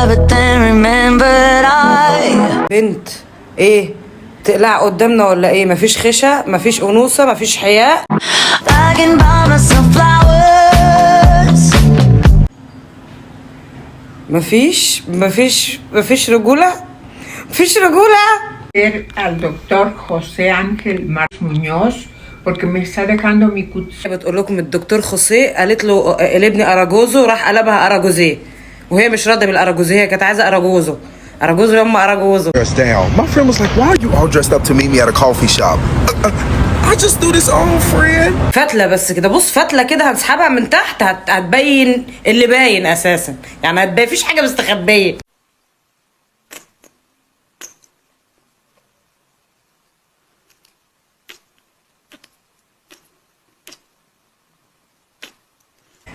but then remembered بنت ايه تقلع قدامنا ولا ايه؟ مفيش خشة، مفيش انوثة، مفيش حياء. I can buy myself flowers. مفيش رجولة، مفيش رجولة. al doctor José Ángel Martínez Muñoz porque me está dejando mi cutis. بتقول لكم الدكتور خوسيه قالت له قلبني اراجوزو، راح قلبها اراجوزيه، وهي مش راضيه بالاراجوزيه، هي كانت عايزه اراجوزو. اراجوزو يما اراجوزو. Down. My friend was like, "Why are you all dressed up to meet me at a coffee shop?" I just do this on, friend. فتله بس كده، بص فتله كده هنسحبها من تحت هتبين اللي باين اساسا، يعني هتبين مفيش حاجه مستخبيه.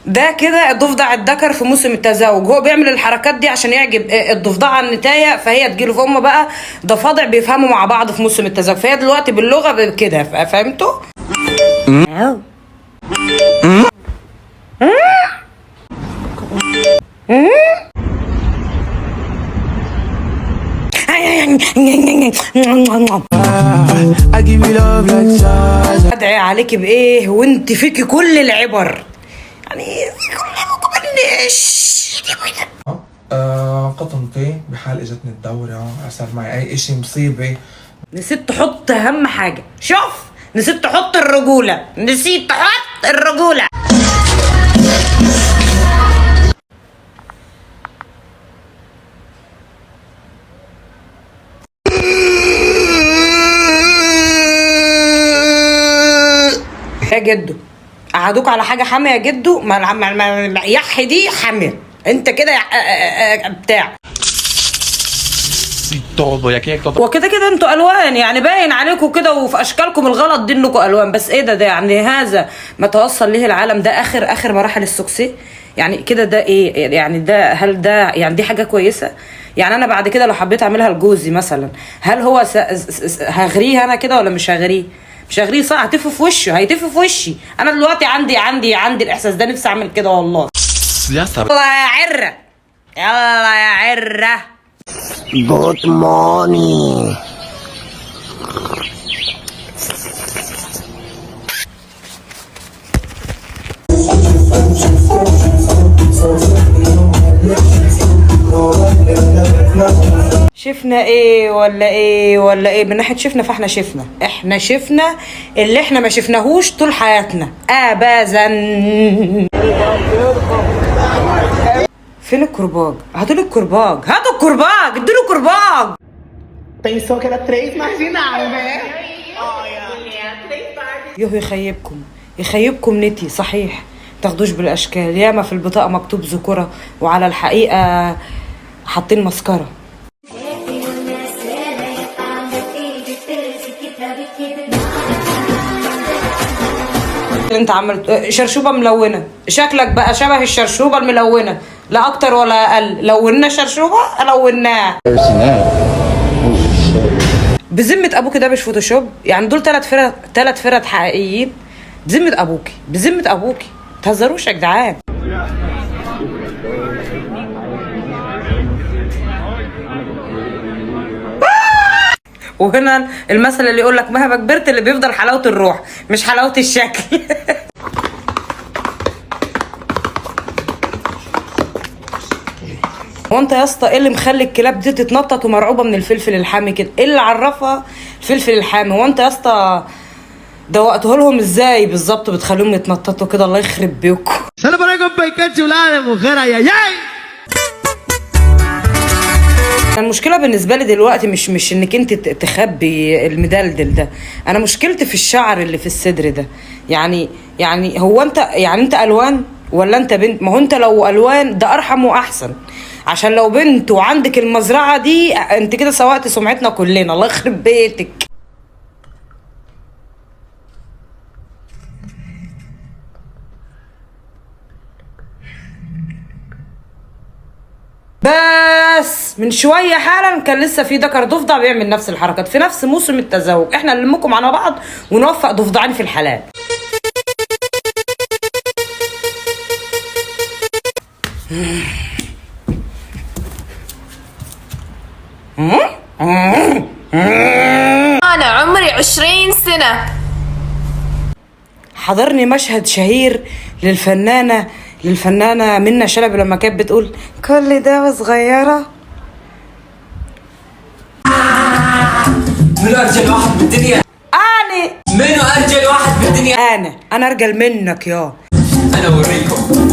ده كده الضفدع الذكر في موسم التزاوج، هو بيعمل الحركات دي عشان يعجب الضفدعه النتايه، فهي تجيله، فهم بقى ضفادع بيفهموا مع بعض في موسم التزاوج، فهي دلوقتي باللغه كده، فهمتوا؟ ادعي عليكي بايه وانت فيكي كل العبر، يعني قطنتي بحال اجتني الدورة، صار معي اي اشي مصيبة. نسيت تحط اهم حاجة، شوف نسيت تحط الرجولة، نسيت تحط الرجولة. يا جدو قعدوك على حاجه حاميه يا جدو، ما يح دي حاميه انت كده بتاع وكده كده انتوا الوان، يعني باين عليكم كده وفي اشكالكم الغلط دي انكم الوان، بس ايه ده يعني هذا ما توصل له العالم، ده اخر مراحل السكسي يعني كده، ده ايه يعني؟ ده هل ده يعني دي حاجه كويسه؟ يعني انا بعد كده لو حبيت اعملها لجوزي مثلا، هل هو هغريه انا كده ولا مش هغريه؟ مش هغريه صح، هتف في وشه، هيتف في وشي. انا دلوقتي عندي الاحساس ده، نفسي اعمل كده والله. يلا يا عره، يلا يا عره. Good morning. شفنا ايه ولا ايه من ناحيه شفنا، فاحنا شفنا اللي احنا ما شفناهوش طول حياتنا ابدا. فين الكرباج؟ هاتوا لي الكرباج، هاتوا الكرباج، ادوا كرباج. Pensou que era 3 marginal, né? يوه يخيبكم نتي صحيح، تاخدوش بالاشكال، ياما في البطاقه مكتوب ذكوره وعلى الحقيقه حاطين مسكره. انت عملت شرشوبه ملونه، شكلك بقى شبه الشرشوبه الملونه، لا اكتر ولا اقل. لونا شرشوبه لوناها بذمه ابوكي، ده مش فوتوشوب يعني، دول ثلاث فرد حقيقيين بذمه ابوكي تهزروش يا جدعان. وهنا المثل اللي يقول لك مهما كبرت اللي بيفضل حلاوه الروح مش حلاوه الشكل. هو انت يا اسطى ايه اللي مخلي الكلاب دي تتنطط ومرعوبه من الفلفل الحامي كده؟ ايه اللي عرفها الفلفل الحامي؟ هو انت يا اسطى دوقته لهم ازاي بالظبط بتخليهم يتنططوا كده؟ الله يخرب بيكم. المشكله بالنسبه لي دلوقتي مش انك انت تخبي المدلدل ده، انا مشكلتي في الشعر اللي في الصدر ده. يعني هو انت يعني انت الوان ولا انت بنت؟ ما هو انت لو الوان ده ارحم واحسن، عشان لو بنت وعندك المزرعه دي انت كده سوقت سمعتنا كلنا، الله يخرب بيتك. بس من شويه حالا كان لسه في ذكر ضفدع بيعمل نفس الحركات في نفس موسم التزاوج. احنا نلمكم على بعض ونوفق ضفدعين في الحلال. أنا عمري 20 سنة. حضرني مشهد شهير للفنانة منة شلبي لما كانت بتقول كل ده وصغيرة. منو أرجل واحد بالدنيا؟ منو أرجل واحد بالدنيا؟ أنا أرجل منك يا. أنا أوريكم.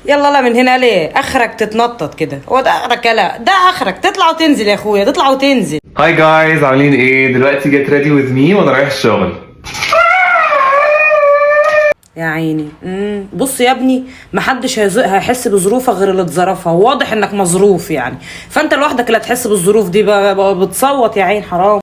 يلا لا من هنا ليه؟ اخرك تتنطط كده، هو ده اخرك؟ لا ده اخرك تطلع وتنزل يا اخويا، تطلع وتنزل. هاي جايز، عاملين ايه؟ دلوقتي جيت ريدي وذ مي وانا رايح الشغل. يا عيني. بص يا ابني، محدش هيحس بظروفك غير اللي اتظرفها، واضح انك مظروف يعني، فانت لوحدك اللي هتحس بالظروف دي بقى بتصوت يا عين حرام.